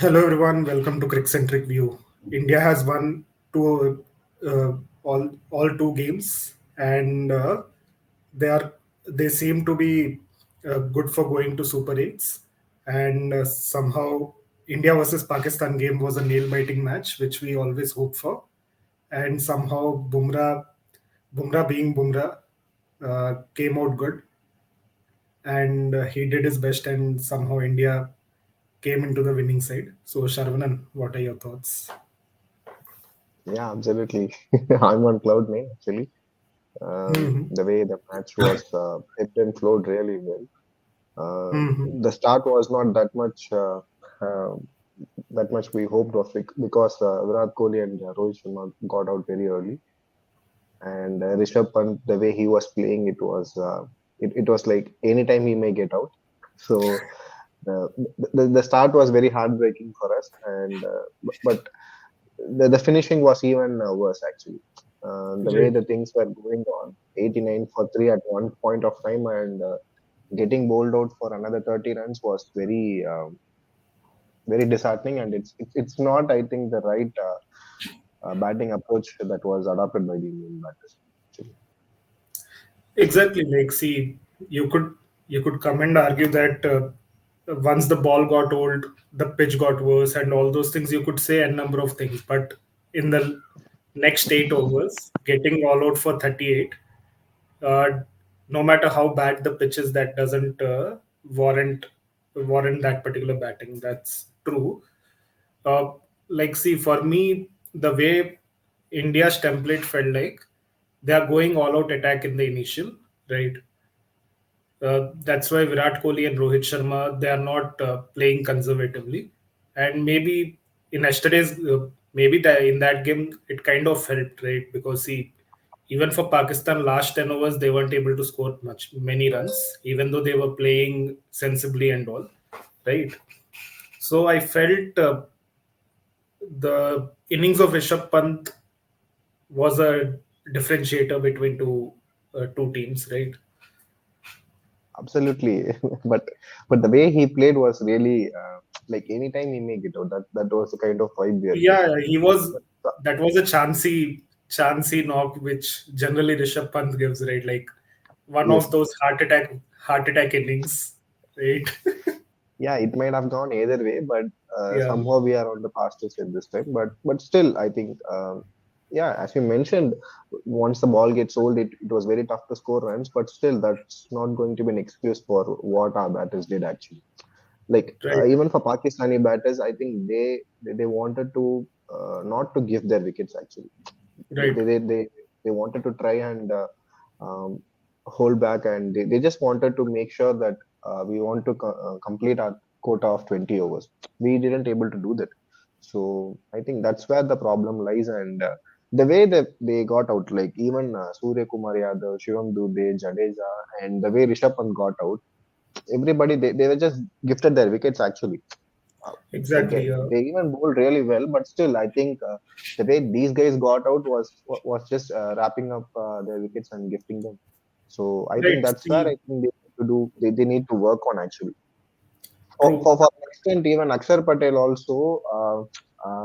Hello everyone, welcome to Criccentricview. India has won two, all two games, and they are they seem to be good for going to Super Eights. And somehow India versus Pakistan game was a nail-biting match, which we always hope for. And somehow Bumrah being Bumrah, came out good, and he did his best, and somehow India came into the winning side. So Sharvanan, what are your thoughts? Yeah, absolutely. I'm on cloud nine actually. Hmm. The way the match was ebbed and flowed really well. Hmm. The start was not uh, that much we hoped of because Virat Kohli and Rohit Sharma got out very early, and Rishabh Pant, the way he was playing, it was like anytime he may get out. So the start was very heartbreaking for us, and but the finishing was even worse actually. The way Right. the things were going on, 89 for 3 at one point of time, and getting bowled out for another 30 runs was very disheartening, and it's not, I think, the right batting approach that was adopted by the Indian batters. Actually. Exactly. Like, see, you could you could come and argue that once the ball got old, the pitch got worse, and all those things. You could say a number of things, but in the next 8 overs, getting all out for 38, uh, no matter how bad the pitch is, that doesn't warrant warrant that particular batting. That's true. Uh, like, see, for me, the way India's template felt like they are going all out attack in the initial, right? That's why Virat Kohli and Rohit Sharma they are not playing conservatively, and maybe in yesterday's maybe in that game it kind of helped, right? Because see, even for Pakistan last 10 overs they weren't able to score many runs, even though they were playing sensibly and all, right? So I felt the innings of Rishabh Pant was a differentiator between two teams, right? Absolutely, but but the way he played was really like anytime he make it out. That was the kind of vibe we are Yeah, getting. he was. But, That was a chancy knock, which generally Rishabh Pant gives, right? Like one yes, of those heart attack innings, right? yeah, it might have gone either way, but Yeah, somehow we are on the faster side this time. But still, I think, yeah, as you mentioned, once the ball gets old, it was very tough to score runs. But still, that's not going to be an excuse for what our batters did actually. Like right, even for Pakistani batters, I think they wanted to not to give their wickets actually. They right, they they, they, they wanted to try and um, hold back, and they just wanted to make sure that we want to complete our quota of 20 overs. We didn't able to do that, so I think that's where the problem lies. And the way that they got out, like even Surya Kumar Yadav, Shivam Dube, Jadeja, and the way Rishabh Pant got out, everybody they were just gifted their wickets actually. uh, like exactly. they even bowled really well, but still, I think the way these guys got out was just wrapping up their wickets and gifting them. So I think Right. that's where See, I think they need to do. They need to work on actually. true. For an extent, even Akshar Patel also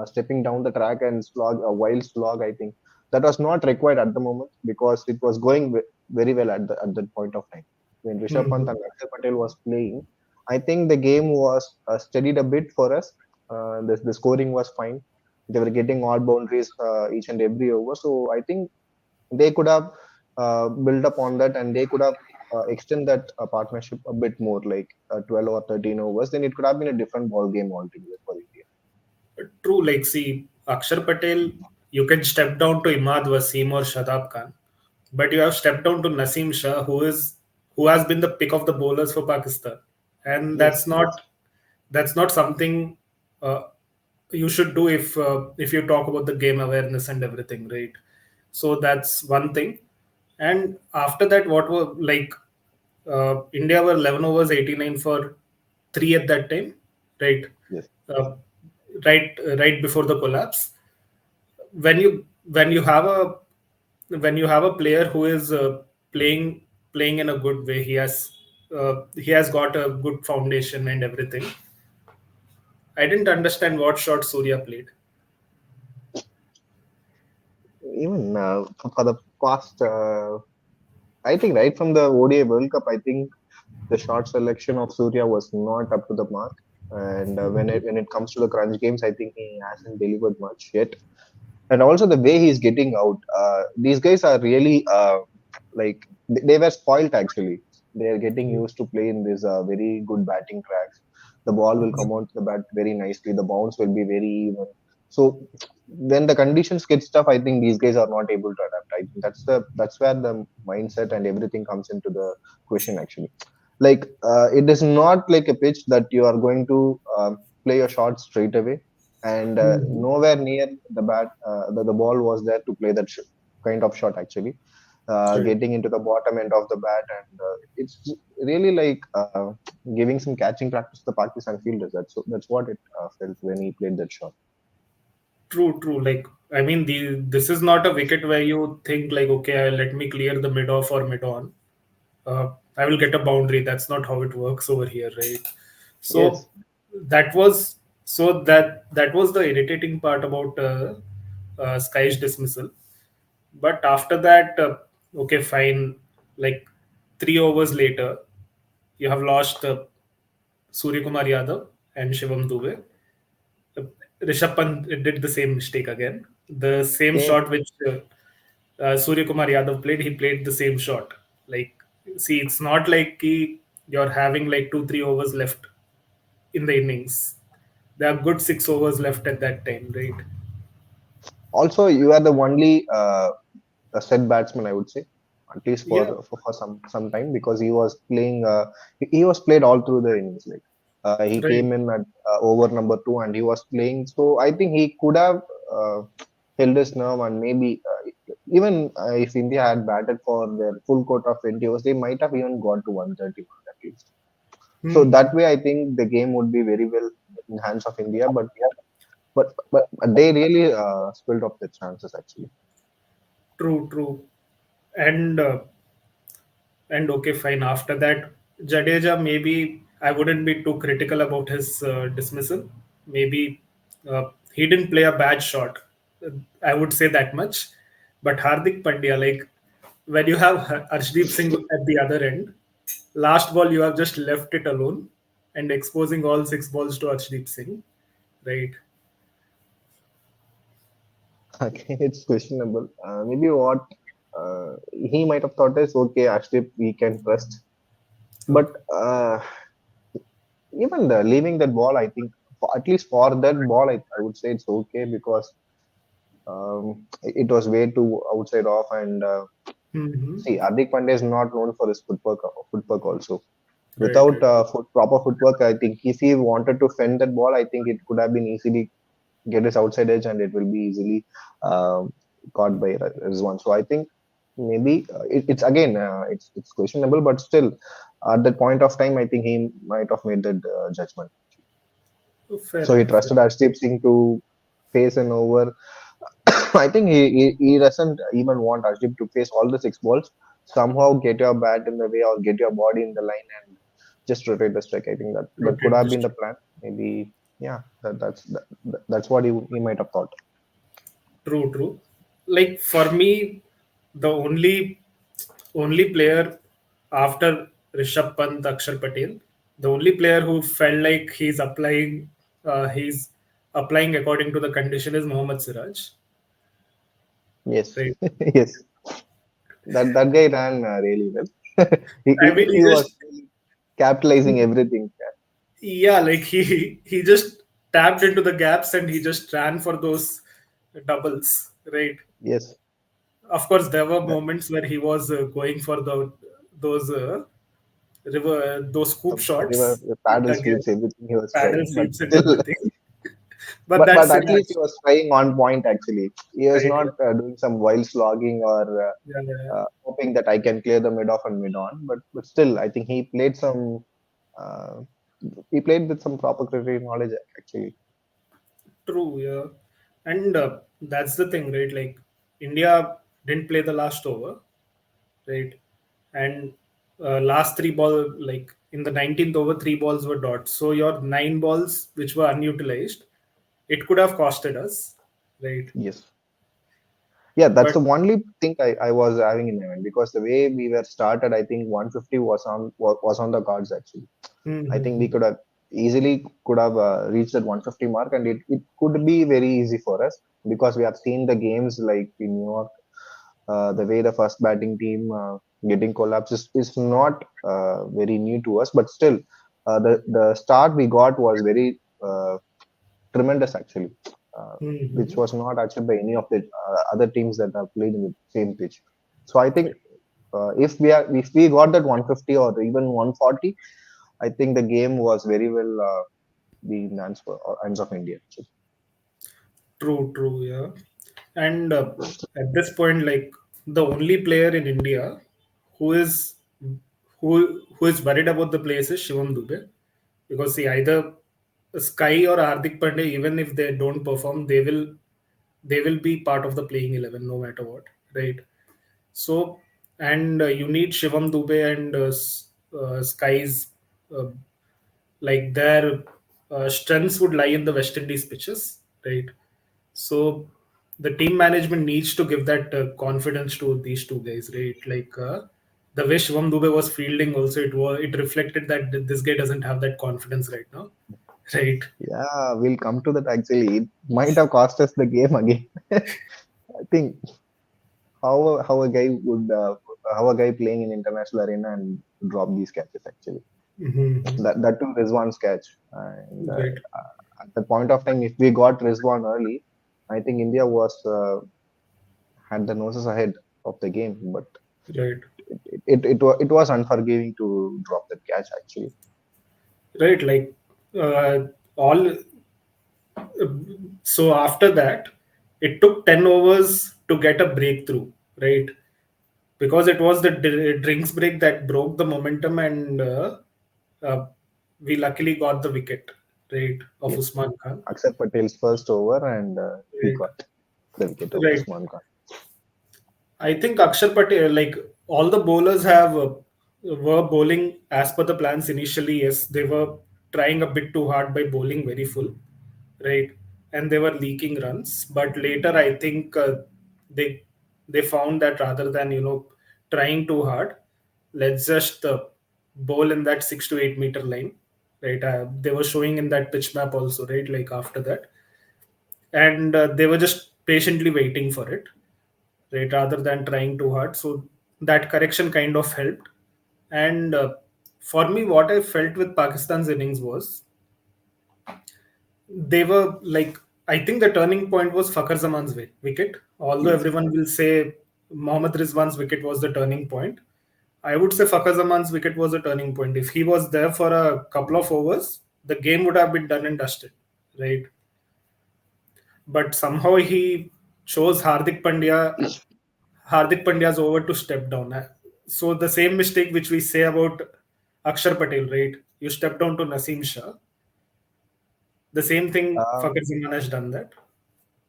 stepping down the track and slog a wild slog. I think that was not required at the moment because it was going very well at that point of time when Rishabh Pant Hmm. and Akshar Patel was playing. I think the game was steadied a bit for us. The scoring was fine. They were getting odd boundaries each and every over. So I think they could have built up on that, and they could have extend that partnership a bit more, like 12 or 13 overs. Then it could have been a different ball game altogether for India. True. Like, see, Akshar Patel, you can step down to Imad Wasim or Shadab Khan, but you have stepped down to Naseem Shah, who has been the pick of the bowlers for Pakistan, and Yes, yes, that's not something uh, you should do if you talk about the game awareness and everything, right? So that's one thing. And after that, what were like India were 11 overs 89 for three at that time, right? yes, Uh, right before the collapse. When you have a player who is playing playing in a good way, he has got a good foundation and everything. I didn't understand what shot Surya played. Even for the past, I think right from the ODI World Cup, I think the shot selection of Surya was not up to the mark. And when it comes to the crunch games, I think he hasn't delivered much yet. And also the way he's getting out, these guys are really like they were spoiled actually. They are getting used to play in this very good batting tracks. The ball will come out to the bat very nicely. The bounce will be very even. So when the conditions get tough, I think these guys are not able to adapt. I think that's where the mindset and everything comes into the question actually. Like it is not like a pitch that you are going to play a shot straight away, and Mhm. nowhere near the bat the ball was there to play that kind of shot actually, Right. getting into the bottom end of the bat, and it's really like giving some catching practice to the Pakistan fielders. That's what it felt when he played that shot. True, true. Like, I mean, this is not a wicket where you think like, okay, let me clear the mid off or mid on. I will get a boundary. That's not how it works over here, right? So Yes. that was that was the irritating part about Sky's dismissal. But after that, okay, fine. Like 3 overs later, you have lost Surya Kumar Yadav and Shivam Dube. Rishabh Pant did the same mistake again. The same Same. shot which Surya Kumar Yadav played, he played the same shot. Like, see, it's not like you're having like 2 3 overs left in the innings. There are good 6 overs left at that time, right? Also, you are the only a set batsman, I would say, at least Yeah, for some time, because he was playing. He was played all through the innings. Like he right. came in at over number two, and he was playing. So I think he could have held his nerve, and maybe even if India had batted for their full quota of 20 overs, they might have even got to 130 at least. So Hmm. that way, I think the game would be very well in hands of India. But they really spilled off the chances actually. True, true. And okay, fine. After that, Jadeja, maybe I wouldn't be too critical about his dismissal. Maybe he didn't play a bad shot. I would say that much. But Hardik Pandya, like when you have Arshdeep Singh at the other end, last ball you have just left it alone and exposing all 6 balls to Arshdeep Singh, right? Okay, it's questionable. Maybe what he might have thought is okay, actually we can trust. But Okay. even leaving that ball, I think at least for that ball, I would say it's okay because it was way too outside off. And Hmm. see, Hardik Pandya is not known for his footwork. Footwork also. Right, Without right. proper footwork, I think if he wanted to fend that ball, I think it could have been easily get his outside edge, and it will be easily um, caught by Rizwan. So I think maybe it's again it's questionable, but still at that point of time, I think he might have made that judgment. Fair So he enough. trusted Arshdeep Singh to face an over. I think he doesn't even want Arshdeep to face all the 6 balls. Somehow get your bat in the way or get your body in the line and just rotate the strike. I think that could Rotate have the been the strike. plan. Maybe yeah, that's what he might have thought. True, true. Like for me, the only player after Rishabh Pant, Akshar Patel, the only player who felt like he's applying according to the condition is Mohammad Siraj. Yes, Right. yes, that guy ran really well. he, I mean, he was really capitalizing everything. yeah, like he just tapped into the gaps and he just ran for those doubles. Right. Yes, Of course, there were that moments where he was going for those those scoop river, shots the paddle again, sweeps, everything he was paddle trying, but sweeps and still, everything. But but that's at Siraj, least he was trying on point. Actually, he was right? not doing some wild slogging or Yeah, yeah, yeah. hoping that I can clear the mid off and mid on. But still, I think he played some. Uh, he played with some proper cricket knowledge. Actually, True, yeah. And that's the thing, right? Like India didn't play the last over, right? And last three ball, like in the 19th over, three balls were dots. So your nine balls, which were unutilized, it could have costed us, right? Yes. Yeah, that's But the only thing I was having in mind, because the way we were started, I think 150 was on the cards actually. I think we Mhm. could have easily could have reached that 150 mark, and it could be very easy for us, because we have seen the games like in New York. The way the first batting team getting collapsed is not very new to us, but still, the start we got was very tremendous actually, which Mhm. was not achieved by any of the other teams that have played in the same pitch. So I think if we got that 150 or even 140, I think the game was very well be in hands of India. Actually. True, true, yeah. And at this point, like the only player in India who is who is worried about the place is Shivam Dubey, because see, either Sky or Hardik Pandey, even if they don't perform, they will be part of the playing 11 no matter what, right? So, and you need Shivam Dubey and Sky's, uh, like their strengths would lie in the West Indies pitches, right? So the team management needs to give that confidence to these two guys, right? Like the way Shivam Dubey was fielding, also it reflected that this guy doesn't have that confidence right now, right? Yeah, we'll come to that actually. It might have cost us the game again. I think how a guy playing in international arena and drop these catches actually. Hmm. That too Rizwan's catch, and Right, at the point of time, if we got Rizwan early, I think India was had the noses ahead of the game, but right, it was unforgiving to drop that catch actually. right. Like all. So after that, it took 10 overs to get a breakthrough, right? Because it was the drinks break that broke the momentum, and uh, we luckily got the wicket, right, of Yes, Usman Khan. Akshar Patel's first over, and he Right, got the wicket of right. Usman Khan. I think Akshar Patel, like all the bowlers have were bowling as per the plans initially. Yes, they were trying a bit too hard by bowling very full, right, and they were leaking runs. But later, I think they they found that rather than trying too hard, let's just bowl in that 6 to 8 meter line, right? They were showing in that pitch map also, right? Like after that, and they were just patiently waiting for it, right, rather than trying too hard. So that correction kind of helped. And for me, what I felt with Pakistan's innings was they were like, I think the turning point was Fakhar Zaman's wicket. Although Yes. everyone will say Mohammad Rizwan's wicket was the turning point, I would say Fakhar Zaman's wicket was a turning point. If he was there for a couple of overs, the game would have been done and dusted, right? But somehow he chose Hardik Pandya's over to step down. So the same mistake which we say about Akshar Patel, right? You step down to Naseem Shah. The same thing Um, Fakhar Zaman has done that.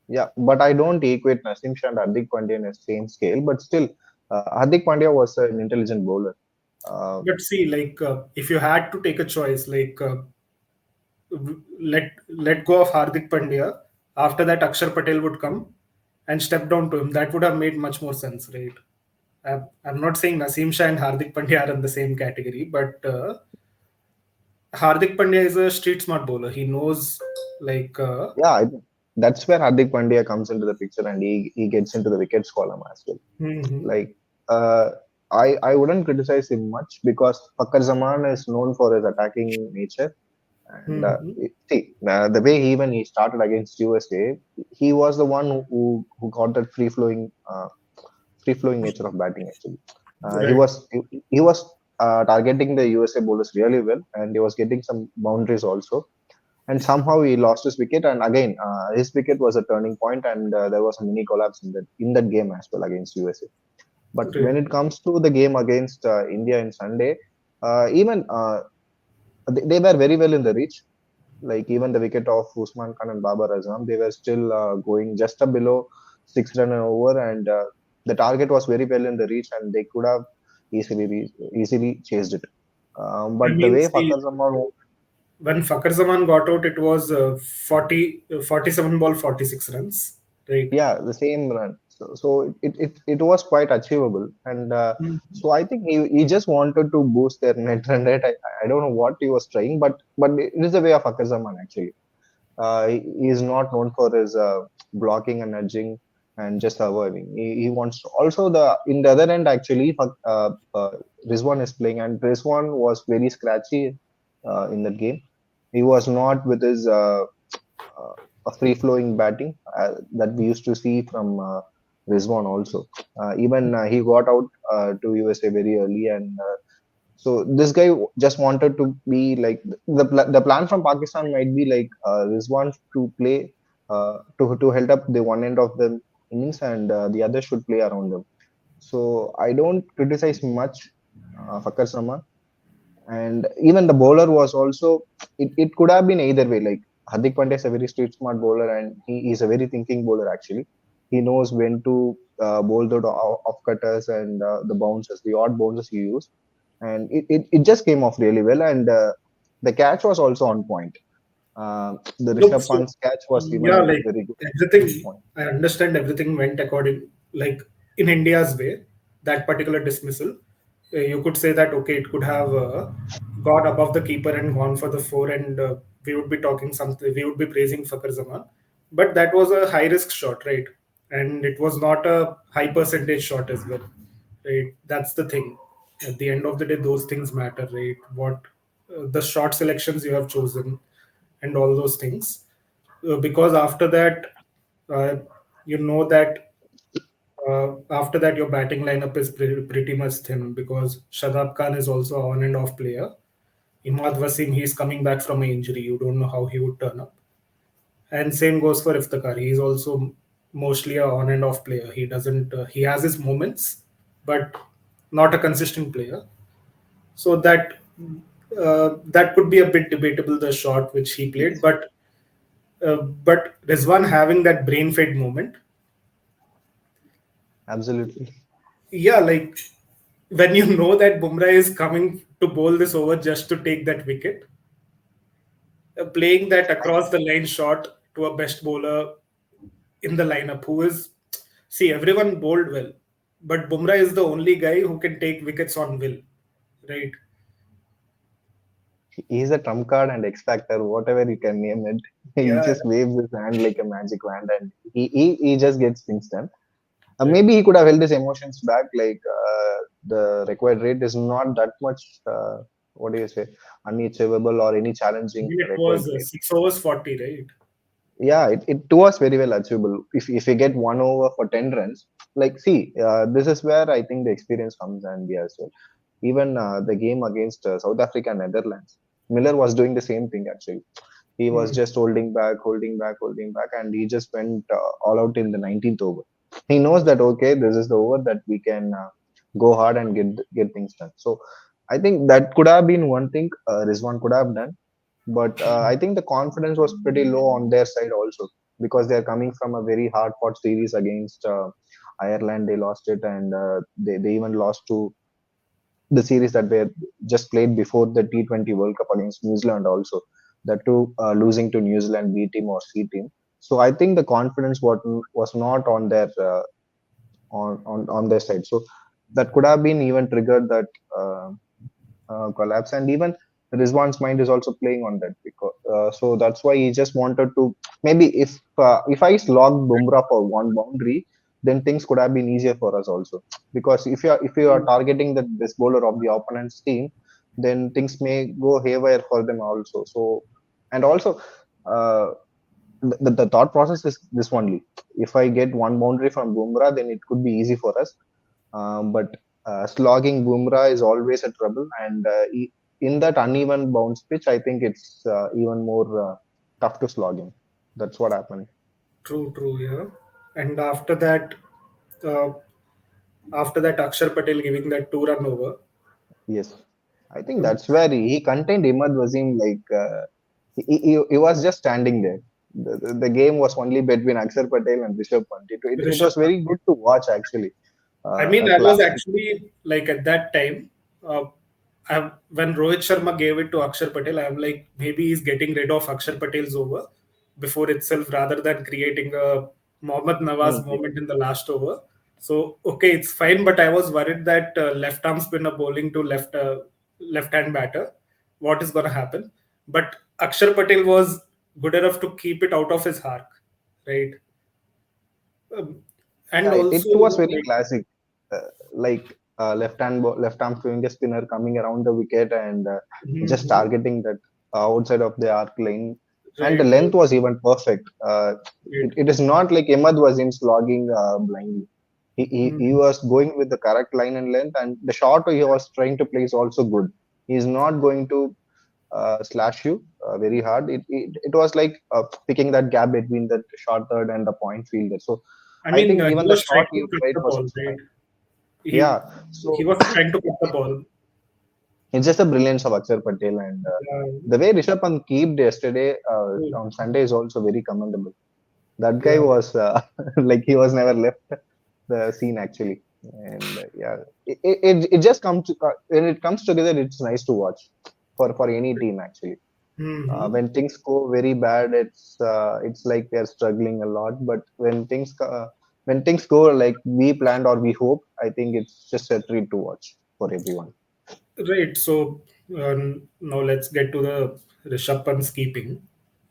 yeah, but I don't equate Nasim Shah and Hardik Pandya in the same scale. But still, Hardik Pandya was an intelligent bowler. Uh, But see, like if you had to take a choice, like let go of Hardik Pandya, after that Akshar Patel would come and step down to him. That would have made much more sense, right? I'm not saying Naseem Shah and Hardik Pandya are in the same category, but Hardik Pandya is a street smart bowler. He knows, like, yeah, I think that's where Hardik Pandya comes into the picture, and he gets into the wickets column as well. hmm Like, uh, I wouldn't criticize him much, because Fakhar Zaman is known for his attacking nature. And hmm see, the way when he started against USA, he was the one who got that free flowing nature of batting. Actually, he right, was he was targeting the USA bowlers really well, and he was getting some boundaries also. And somehow he lost his wicket, and again, his wicket was a turning point, and there was a mini collapse in that game as well against USA. But right, when it comes to the game against India in Sunday, even they were very well in the reach. Like even the wicket of Usman Khan and Babar Azam, they were still going just a below 6 run and over, and the target was very well in the reach, and they could have. easily chased it. I But the mean, way see, Fakhar Zaman, when Fakar Zaman got out, it was 47 ball, 46 runs, right? yeah, the same run. So it was quite achievable, and Mhm. so I think he just wanted to boost their net run rate. I don't know what he was trying, but it is the way of Fakhar Zaman actually. He is not known for his blocking and nudging and just surviving. He wants to, also the in the other end actually Rizwan is playing, and Rizwan was very scratchy in that game. He was not with his uh, a free flowing batting that we used to see from Rizwan also. Even he got out to USA very early, and so this guy just wanted to be like the plan from Pakistan might be like Rizwan to play to held up the one end of the innings, and the other should play around them. So I don't criticize much Fakhar Sama, and even the bowler was also it could have been either way. Like Hardik Pandya is a very street smart bowler, and he is a very thinking bowler actually. He knows when to bowl the off cutters and the bounces, the odd bounces he used, and it just came off really well. And the catch was also on point. The Look, Rishabh so Pant's catch was yeah, even like very good everything, point. I understand everything went according, like in India's way. That particular dismissal, you could say that okay, it could have got above the keeper and gone for the four, and we would be talking something. We would be praising Fakar Zaman, but that was a high risk shot, right? And it was not a high percentage shot as well, right? That's the thing. At the end of the day, those things matter, right? What the shot selections you have chosen and all those things, because after that, uh, you know that after that your batting lineup is pretty much thin, because Shadab Khan is also a on and off player. Imad Wasim, he's coming back from an injury. You don't know how he would turn up. And same goes for Iftikhar. He's also mostly a on and off player. He doesn't. He has his moments, but not a consistent player. So that could be a bit debatable, the shot which he played. Yes, But Rizwan having that brain fade moment, absolutely. yeah, like when you know that Bumrah is coming to bowl this over just to take that wicket, playing that I, across the line shot to a best bowler in the lineup who is, see, everyone bowled well, but Bumrah is the only guy who can take wickets on will, right? he's a trump card and X Factor, whatever you can name it. He Yeah, just waves his hand like a magic wand, and he just gets things done. right. Maybe he could have held his emotions back. Like the required rate is not that much. What do you say? Unachievable or any I challenging mean, it required was rate. 6 overs 40, right? Yeah, it was very well achievable. If you get 1 over for 10 runs, like see, this is where I think the experience comes and as well. Even the game against South Africa and Netherlands, Miller was doing the same thing actually. He was Hmm. just holding back, holding back, holding back, and he just went all out in the 19th over. He knows that okay, this is the over that we can go hard and get things done. So I think that could have been one thing Rizwan could have done, but I think the confidence was pretty low on their side also, because they are coming from a very hard fought series against Ireland. They lost it, and they even lost to the series that were just played before the T20 World Cup against New Zealand also. The two losing to New Zealand B team or C team. So I think the confidence was not on their on their side. So that could have been even triggered that collapse. And even Rizwan's mind is also playing on that, because so that's why he just wanted to, maybe if I slog Bumrah for one boundary, then things could have been easier for us also, because if you are targeting the best bowler of the opponent's team, then things may go haywire for them also. So, and also uh, the thought process is this only: if I get one boundary from Bumrah, then it could be easy for us. But slogging Bumrah is always a trouble, and in that uneven bounce pitch, I think it's even more tough to slog him. That's what happened. True, true, yeah. And uh, after that, Akshar Patel giving that two-run over. Yes, I think that's where he contained Imad Wasim. Like he was just standing there. The game was only between Akshar Patel and Rishabh Pant. It was Rishabh Pant. very good to watch actually. I mean, a I was classic. actually like at that time, uh, when Rohit Sharma gave it to Akshar Patel, I'm like, maybe he's getting rid of Akshar Patel's over before itself rather than creating a Mohammad Nawaz Mm, moment in the last over. So, okay, it's fine, but I was worried that left arm spinner bowling to left hand batter, what is going to happen? But Akshar Patel was good enough to keep it out of his arc, right? Um, and yeah, also, it was very like, classic. Like left arm finger spinner coming around the wicket and just Mhm. targeting that outside of the arc lane, and the Right, length right, was even perfect. right. It is not like Ahmad was in slogging blindly. He Mm. was going with the correct line and length, and the shot he was trying to play is also good. He is not going to slash you very hard. It was like picking that gap between the short third and the point fielder. So I I mean, think he even the was shot trying he to cut played the was ball, also right? fine. He Yeah, he so was trying to cut the ball. it's just the brilliance of Akshar Patel, and the way Rishabh Pant kept yesterday on Sunday is also very commendable. That guy Yeah. was like he was never left the scene actually, and yeah, it just comes to, when it comes together. It's nice to watch for any team actually. Mm-hmm. When things go very bad, it's like they're struggling a lot. But when things go like we planned or we hope, I think it's just a treat to watch for everyone. Right. So now let's get to the Rishabh Pant's keeping.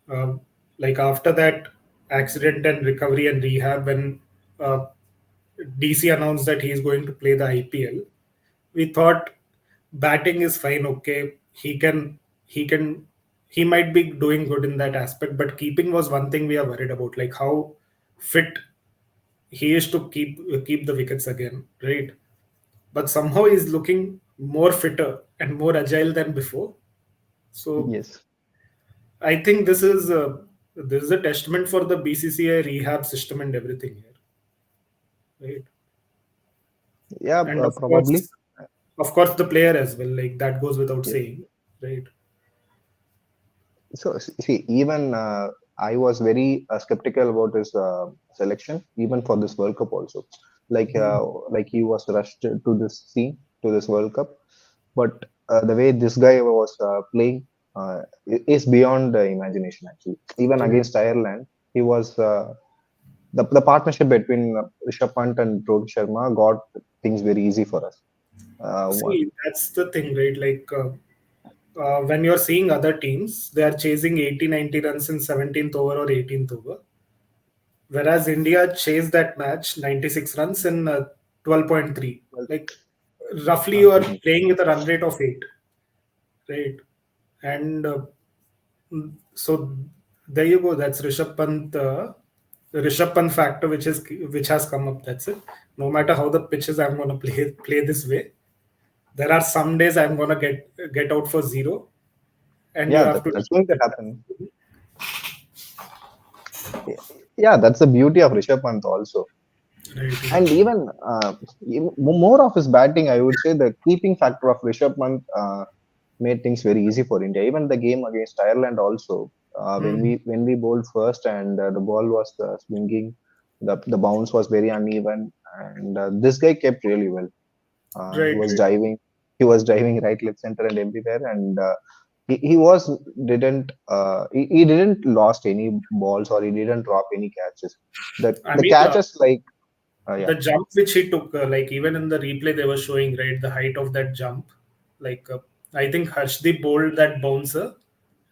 Um, like after that accident and recovery and rehab, when uh, DC announced that he is going to play the IPL, we thought batting is fine. Okay, he can he might be doing good in that aspect, but keeping was one thing we are worried about. Like how fit he is to keep the wickets again, right? But somehow he's looking more fitter and more agile than before. So Yes. I think this is a testament for the BCCI rehab system and everything here, right? Yeah, And probably. of course, the player as well. Like that goes without Yes. saying, right? So see, even I was very skeptical about his selection, even for this World Cup also. Mhm. Like he was rushed to this scene, to this World Cup. But the way this guy was playing is beyond imagination. Actually, even Right. against Ireland, he was the partnership between Rishabh Pant and Rohit Sharma got things very easy for us. One, See, that's the thing, right? Like when you're seeing other teams, they are chasing 80, 90 runs in 17th over or 18th over. Whereas India chased that match 96 runs in 12.3. well, Like roughly you are mhm. playing with a run rate of 8, right? And so there you go. That's Rishabh Pant factor, which has come up. That's it. No matter how the pitches, I'm gonna play this way. There are some days I'm gonna get out for zero, and you Yeah, have to that's going to respect happen. Yeah, that's the beauty of Rishabh Pant also. that. Right? Yeah. And even more of his batting, I would say the keeping factor of Rishabh Pant made things very easy for India. Even the game against Ireland also, Hmm. when we bowled first and the ball was swinging, the bounce was very uneven, and this guy kept really well. Right. Right. He was diving right, left, center, and everywhere, and he was he didn't lost any balls or he didn't drop any catches. I The mean, catches like yeah, the jump which he took, like even in the replay, they were showing right the height of that jump. Like I think Harshdeep bowled that bouncer,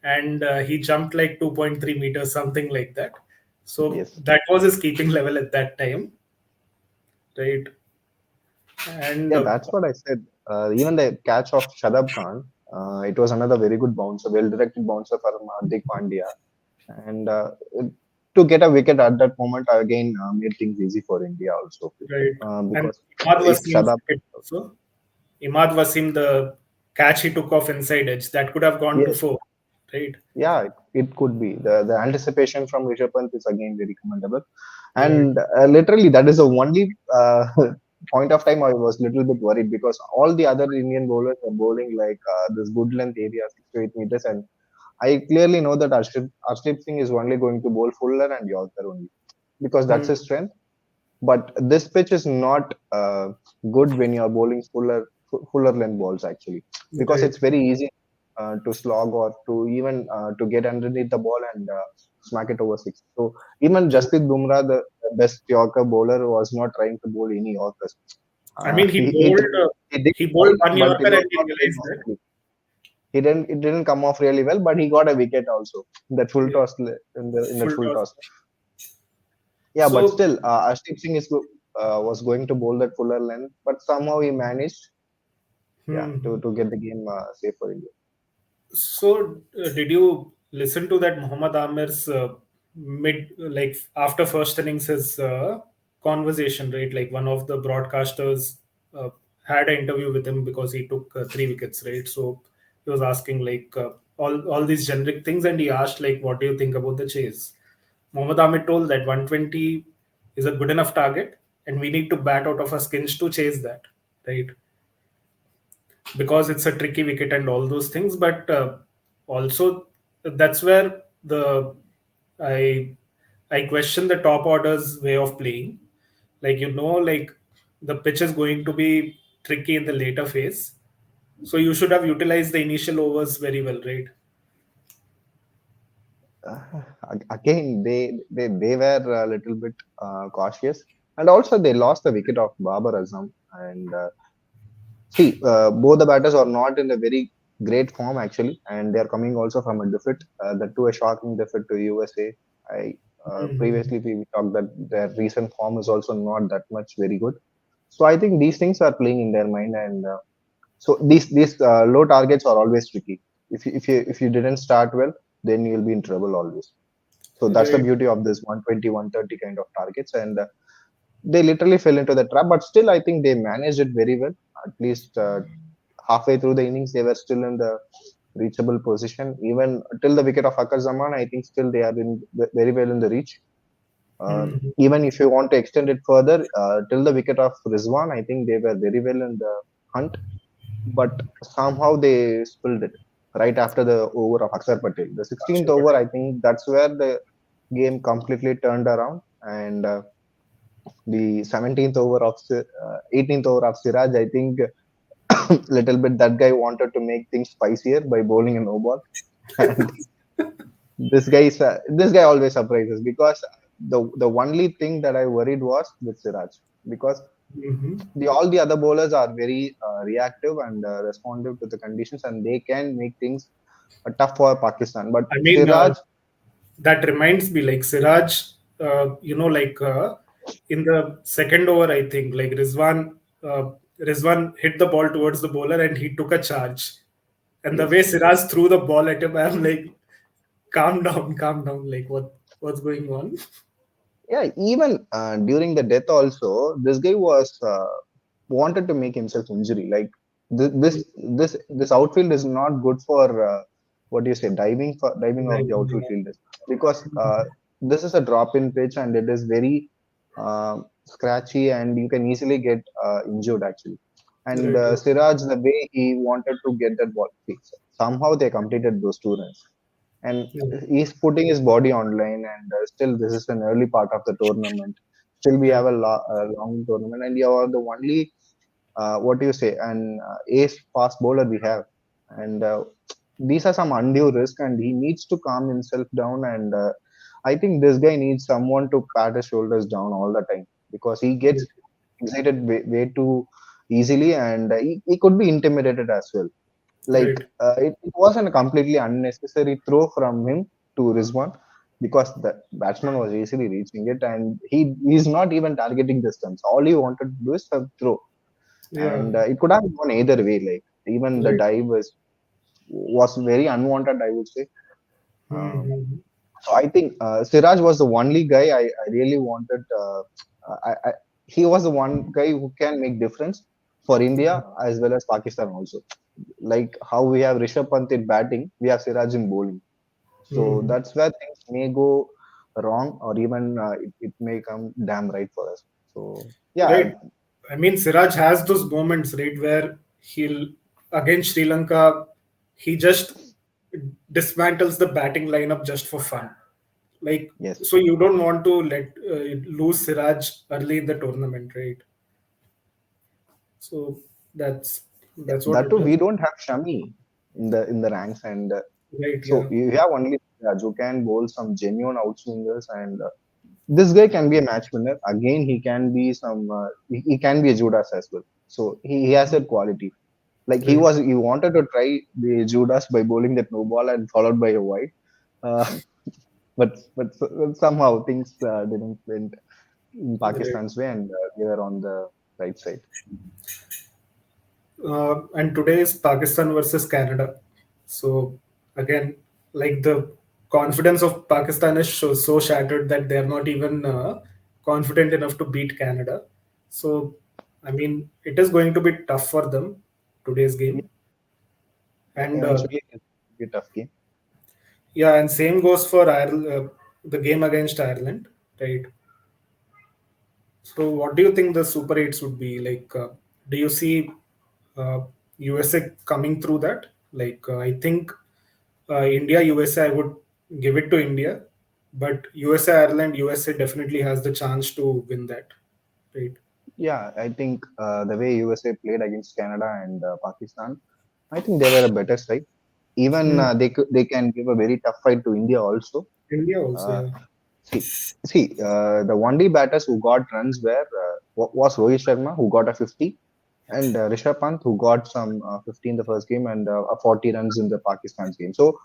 and he jumped like 2.3 meters, something like that. So yes. that was his keeping level at that time, right? And Yeah, that's what I said. Even the catch of Shadab Khan, it was another very good bouncer, well-directed bouncer from Hardik Pandya. And to get a wicket at that moment again made things easy for India also. right, and Because Imad if Wasim's Shadab, wicket also. Imad Wasim, the catch he took off inside edge, that could have gone to yes, four, right? yeah, it could be. The anticipation from Rishabh Pant is again very commendable. Right. And literally, that is the only point of time I was little bit worried because all the other Indian bowlers are bowling like this good length area, 6 to 8 meters, and I clearly know that Arshdeep Singh is only going to bowl fuller and Yorker only because that's Hmm. his strength. But this pitch is not good when you are bowling fuller length balls actually, because Right. it's very easy to slog or to even to get underneath the ball and smack it over six. So even True. Jasprit Bumrah, the best Yorker bowler, was not trying to bowl any Yorkers. I mean, he He bowled he did he try, bowled one but it Yorker was and he not played realized that. perfectly. He didn't it didn't come off really well, but he got a wicket also in that full Yeah, toss in that full full toss. toss. Yeah, but So still, Arshdeep Singh was going to bowl that fuller length, but somehow he managed, yeah, hmm. to get the game safe for India. So, did you listen to that Muhammad Amir's mid, like after first innings, his conversation, right? Like one of the broadcasters uh, had an interview with him because he took 3 wickets, right? So he was asking like all these generic things, and he asked like, "What do you think about the chase?" Muhammad Amir told that 120 is a good enough target, and we need to bat out of our skins to chase that, right? Because it's a tricky wicket and all those things. But also, that's where the I I question the top order's way of playing. Like like the pitch is going to be tricky in the later phase, so you should have utilized the initial overs very well, right? Again, they were a little bit cautious, and also they lost the wicket of Babar Azam. And see, both the batters are not in a very great form actually, and they are coming also from a defeat. The two a shocking defeat to USA. I Mhm. previously we talked that their recent form is also not that much very good. So I think these things are playing in their mind, and so these low targets are always tricky. If you didn't start well, then you'll be in trouble always. So that's the Right. beauty of this 120, 130 kind of targets, and they literally fell into the trap. But still, I think they managed it very well. At least halfway through the innings, they were still in the reachable position. Even till the wicket of Akar Zaman, I think still they are in very well in the reach. Mhm. Even if you want to extend it further, till the wicket of Rizwan, I think they were very well in the hunt, but somehow they spilled it right after the over of Akshar Patel. The 16th Akshar over, Patel. I think that's where the game completely turned around, and the 17th over of 18th over of Siraj, I think little bit that guy wanted to make things spicier by bowling a no ball, and this guy always surprises because the only thing that I worried was with Siraj, because Mhm. the all the other bowlers are very reactive and responsive to the conditions, and they can make things tough for Pakistan. But I mean, Siraj, that reminds me, like Siraj, like in the second over, I think, like Rizwan hit the ball towards the bowler and he took a charge. And the yes, way Siraj threw the ball at him, I'm like, calm down. Like, what's going on? yeah, even during the death also, this guy was wanted to make himself injury. Like this outfield is not good for what do you say diving of the outfield fielders, because this is a drop in pitch and it is very scratchy and you can easily get injured actually. And Right, right. Siraj, the way he wanted to get that ball, somehow they completed those 2 runs, and Yeah, he's putting his body online, and still this is an early part of the tournament. Still we yeah, have a long tournament, and you are the only what do you say an ace fast bowler we have, and these are some undue risk, and he needs to calm himself down, and I think this guy needs someone to pat his shoulders down all the time, because he gets right, excited way too easily, and he could be intimidated as well. Like right. it wasn't a completely unnecessary throw from him to Rizwan, because the batsman was easily reaching it, and he's not even targeting distance. All he wanted to do is a throw, Yeah, and it could have gone either way. Like even the right. dive was very unwanted, I would say. Um, Mm-hmm. so I think Siraj was the only guy I really wanted. He was the one guy who can make difference for India as well as Pakistan also. Like how we have Rishabh Pant in batting, we have Siraj in bowling. So Mm-hmm. that's where things may go wrong, or even it may come damn right for us. So yeah, Right. I mean, Siraj has those moments, right, where he'll against Sri Lanka, he just dismantles the batting lineup just for fun. Like, Yes. so you don't want to let lose Siraj early in the tournament, right? So that's Yeah, that's what that it too, is. we don't have Shami in the ranks, and Right? so Yeah. you have only Raj who can bowl some genuine outswingers, and this guy can be a match winner. Again, he can be some. He can be a Judas as well. So he has that quality. Like Right. he wanted to try the Judas by bowling that no ball and followed by a wide. Uh, but somehow things didn't went in Right. Pakistan's way, and they were on the right side. And today is Pakistan versus Canada. So again, like the confidence of Pakistan is so shattered that they are not even confident enough to beat Canada. So I mean, it is going to be tough for them today's Yeah, game. And eventually, it will be a tough game. yeah, and same goes for Ireland, the game against Ireland, right? So, what do you think the Super Eights would be like? Do you see uh, USA coming through that? Like, I think India, USA, I would give it to India, but USA, Ireland, USA definitely has the chance to win that, right? Yeah, I think the way USA played against Canada and Pakistan, I think they were a better side. Even Hmm. they can give a very tough fight to India also. India also, Uh, yeah, see, the one day batters who got runs were was Rohit Sharma who got a 50, and Rishabh Pant who got some 50 in the first game and a 40 runs in the Pakistan's game. So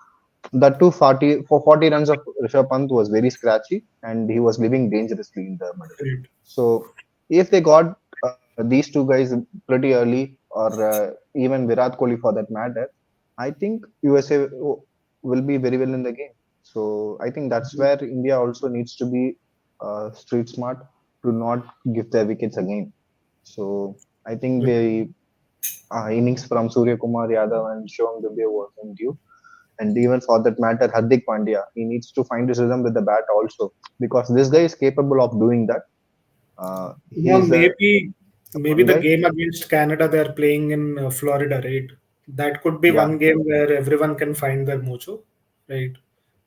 that too 40 for 40 runs of Rishabh Pant was very scratchy, and he was living dangerously in the middle. right, So if they got these two guys pretty early, or even Virat Kohli for that matter, I think USA will be very well in the game. So I think that's where India also needs to be street smart to not give their wickets again. So I think right. the innings from Surya Kumar Yadav and Shivam Dubey wasn't due. And even for that matter, Hardik Pandya, he needs to find his rhythm with the bat also, because this guy is capable of doing that. Yeah, He is a maybe fun the guy. game against Canada they're playing in Florida, right? That could be Yeah, one game where everyone can find their mojo, right?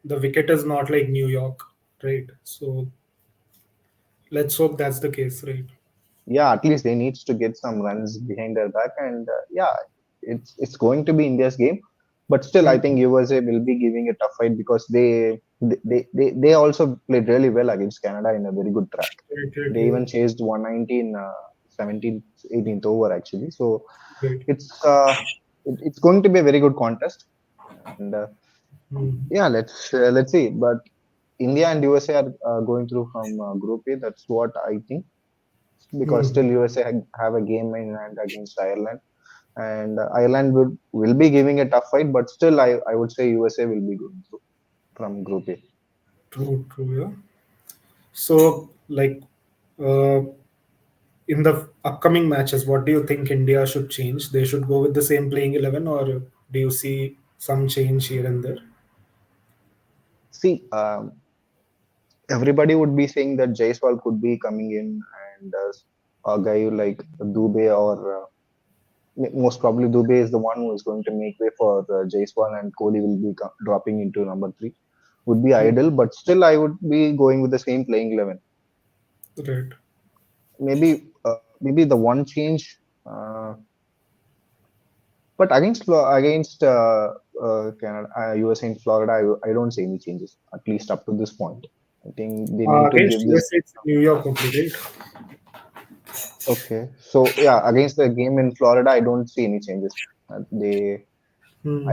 The wicket is not like New York, right? So let's hope that's the case, right? yeah. At least they needs to get some runs behind their back, and yeah, it's going to be India's game. But still, I think Hmm. USA will be giving a tough fight because they also played really well against Canada in a very good track. Right, right, They yeah, even chased 190 in 17th, 18th over actually. So right. it's it's going to be a very good contest, and Hmm. yeah, let's see. But India and USA are going through from Group A. That's what I think, because still Hmm. USA have a game in hand against Ireland, and Ireland will be giving a tough fight. But still, I would say USA will be going through from Group A. True, true, yeah. So, like, uh, in the upcoming matches, what do you think India should change? They should go with the same playing 11, or do you see some change here and there? See, everybody would be saying that Jaiswal could be coming in, and a guy like Dubey or most probably Dubey is the one who is going to make way for Jaiswal, and Kohli will be dropping into number three. Would be Hmm. ideal, but still I would be going with the same playing 11. Right. Maybe the one change, but against Canada, USA in Florida, I don't see any changes, at least up to this point. I think they need to Against give this. USA, it's New York only, right? Okay, so yeah, against the game in Florida, I don't see any changes. They Hmm.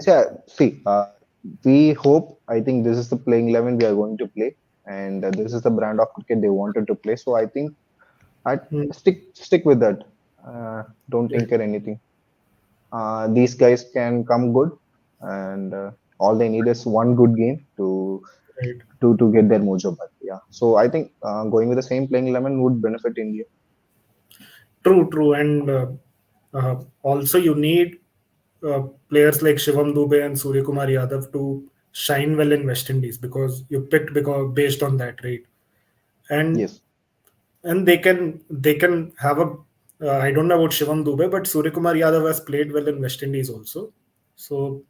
Yeah, see, we hope. I think this is the playing 11 we are going to play, and this is the brand of cricket they wanted to play. So I think I Hmm. stick with that. Don't Right. tinker anything. These guys can come good, and all they need is one good game Right. to get their mojo back. Yeah. So I think going with the same playing 11 would benefit India. True, true. And also, you need players like Shivam Dubey and Surya Kumar Yadav to shine well in West Indies because you picked because based on that, right? And Yes. they can have a I don't know about Shivam Dubey, but Surya Kumar Yadav has played well in West Indies also. So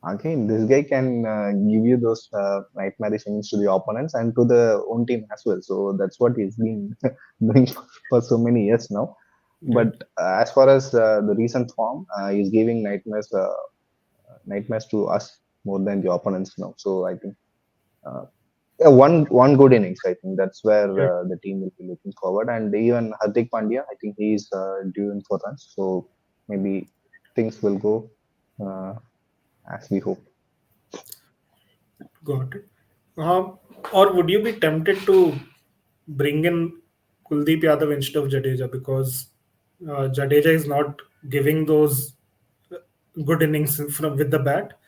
Again, this guy can give you those nightmarish innings to the opponents and to the own team as well. So that's what he's been doing for so many years now. But Right. as far as the recent form, he's giving nightmares to us more than the opponents now. So I think uh, yeah, one good innings. I think that's where Right. the team will be looking forward. And even Hardik Pandya, I think he's due in for runs. So maybe things will go uh, as we hope. Got it. Or would you be tempted to bring in Kuldeep Yadav instead of Jadeja because Jadeja is not giving those good innings from with the bat,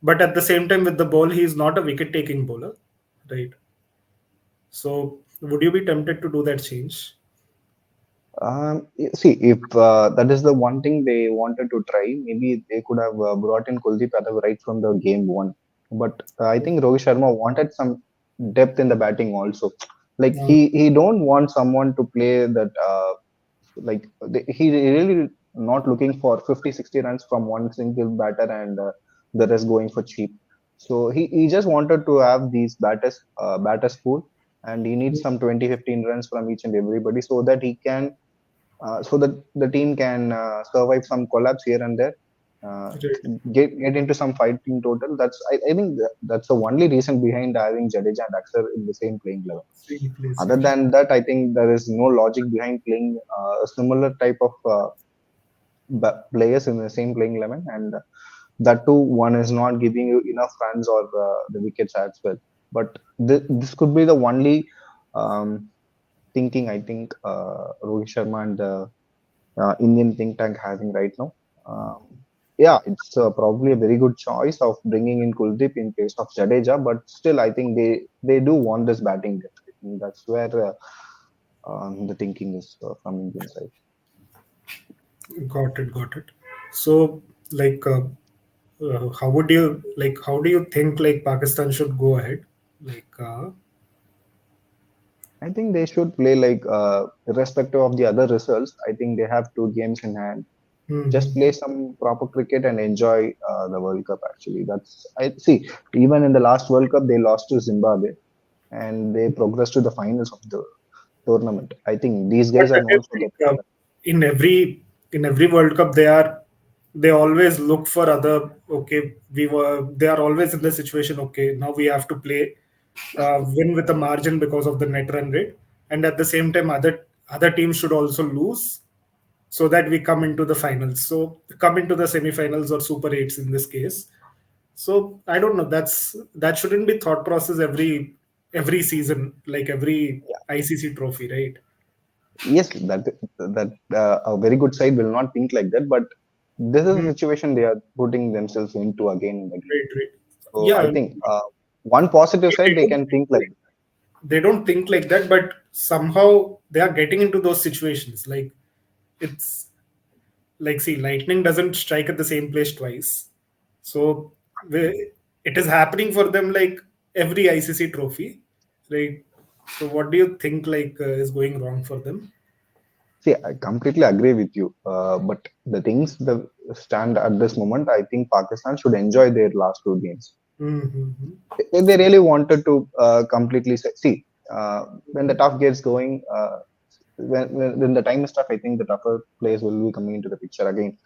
but at the same time with the ball he is not a wicket-taking bowler, right? So would you be tempted to do that change? See, if that is the one thing they wanted to try, maybe they could have brought in Kuldeep Yadav right from the game one. But I think Rohit Sharma wanted some depth in the batting also. Like Uh, he don't want someone to play that he really not looking for 50, 60 runs from one single batter and the rest going for cheap. So he just wanted to have these batters pool, and he needs some 20, 15 runs from each and everybody so that he can so that the team can survive some collapse here and there, uh, right. get into some fighting total. I think that's the only reason behind having Jadeja and Axar in the same playing level. Same place, Other right? than that, I think there is no logic behind playing a similar type of players in the same playing eleven, and that too, one is not giving you enough runs or the wickets as well. But this could be the only um, thinking I think Rohit Sharma and the Indian think tank having right now. Um, yeah, it's probably a very good choice of bringing in Kuldeep in place of Jadeja, but still, I think they do want this batting depth. I think that's where the thinking is from Indian side. Got it, got it. So like how would you like how do you think like Pakistan should go ahead? Like I think they should play like irrespective of the other results. I think they have two games in hand. Just play hmm some proper cricket and enjoy the World Cup. Actually, that's I see. Even in the last World Cup, they lost to Zimbabwe and they progressed to the finals of the tournament. I think these But guys are again, known for the like, in every World Cup, they always look for other. Okay, they are always in the situation. Okay, now we have to play win with a margin because of the net run rate, and at the same time, other teams should also lose so that we come into the finals. So come into the semifinals or super eights in this case. So I don't know. That shouldn't be thought process every season, like every ICC trophy, right? yes, that a very good side will not think like that, but this is a Mhm. situation they are putting themselves into again and again. Right, right. So I Yeah, think one positive side they they don't can think like like they don't think like that, but somehow they are getting into those situations. Like it's like see, lightning doesn't strike at the same place twice. So it is happening for them like every ICC trophy, right? So what do you think like is going wrong for them? see, I completely agree with you. But the things that stand at this moment, I think Pakistan should enjoy their last two games. Mm-hmm. If they really wanted to completely see when the tough gets going, when the time is tough, I think the tougher players will be coming into the picture again.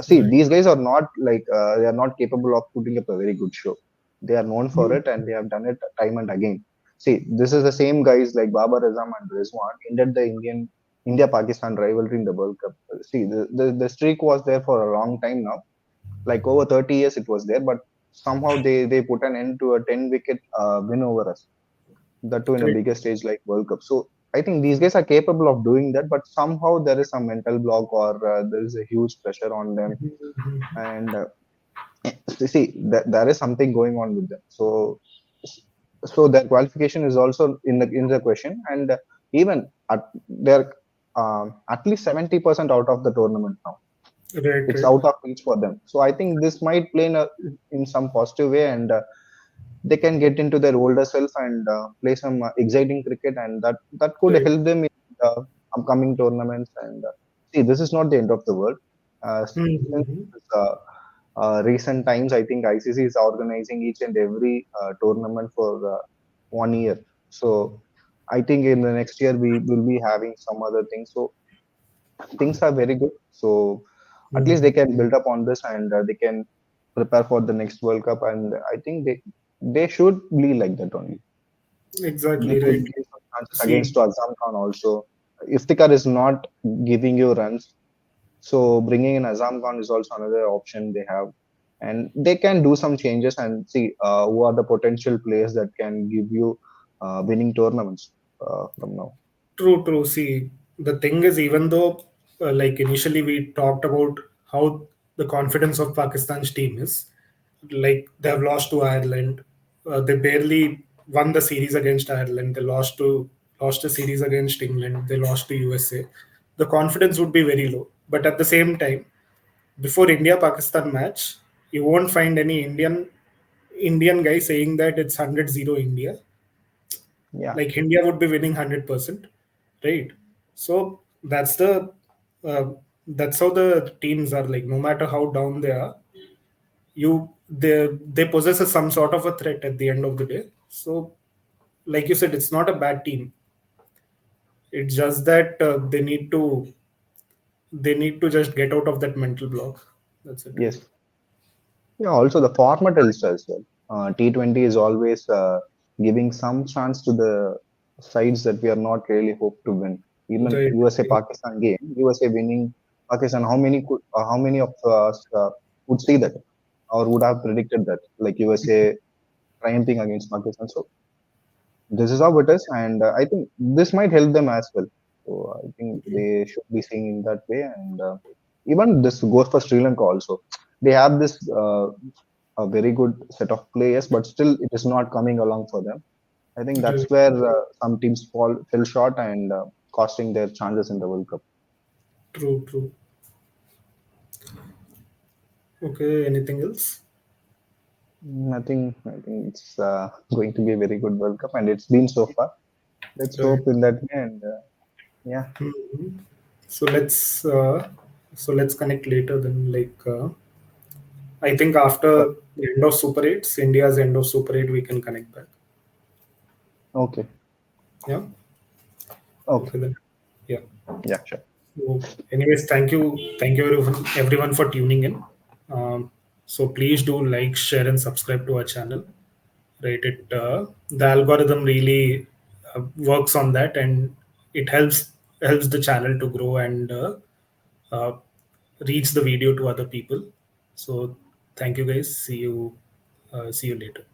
See, Right. these guys are not like they are not capable of putting up a very good show. They are known for Mhm. it, and they have done it time and again. See, this is the same guys like Babar Azam and Rizwan ended the India Pakistan rivalry in the World Cup. See, the streak was there for a long time now, like over 30 years it was there, but somehow they put an end to a 10 wicket win over us, that too in a Right. bigger stage like World Cup. So I think these guys are capable of doing that, but somehow there is some mental block or there is a huge pressure on them, Mhm. and see that there is something going on with them. So their qualification is also in the question, and even they're at least 70% out of the tournament now. Right, It's right. out of reach for them. So I think this might play in some positive way, and they can get into their older self and play some exciting cricket, and that could Right. help them in upcoming tournaments. And see, this is not the end of the world. Since Mhm. recent times, I think ICC is organizing each and every tournament for 1 year. So I think in the next year we will be having some other things. So things are very good. So at least they Mhm. can build up on this, and they can prepare for the next World Cup. And I think they should be like that only. They Exactly could right. give some chances against See, to Azam Khan also. Iftikhar is not giving you runs, so bringing in Azam Khan is also another option they have, and they can do some changes and see who are the potential players that can give you winning tournaments from now. true, true. See, the thing is, even though, like initially we talked about how the confidence of Pakistan's team is, like they have lost to Ireland, they barely won the series against Ireland. They lost the series against England. They lost to USA. The confidence would be very low. But at the same time, before India Pakistan match, you won't find any Indian guy saying that it's 100-0 India. Yeah. Like India would be winning 100%, right? So uh, that's how the teams are, like no matter how down they are, they possess some sort of a threat at the end of the day. So like you said, it's not a bad team. It's just that they need to just get out of that mental block. That's it, right? Yes. Yeah, also the format else as well. T20 is always giving some chance to the sides that we are not really hope to win. Even Right. USA Pakistan game, USA winning Pakistan. How many of us would see that or would have predicted that, like USA triumphing against Pakistan? So this is how it is, and I think this might help them as well. So I think they should be seeing in that way, and even this goes for Sri Lanka also. They have this a very good set of players, but still it is not coming along for them. I think Right. that's where some teams fell short and costing their chances in the World Cup. True, true. Okay, anything else? Nothing. I think it's going to be a very good World Cup, and it's been so far. Let's Right. hope in that way, and yeah, Mhm. So let's connect later then. I think sure. after the end of Super 8s, India's end of Super 8, we can connect back. Okay, Yeah. okay, Okay then. Yeah. yeah, sure. So, anyways, thank you everyone for tuning in. Um, so please do like, share, and subscribe to our channel. Right? The algorithm really works on that, and it helps the channel to grow and uh, reach the video to other people. So thank you guys. See you later.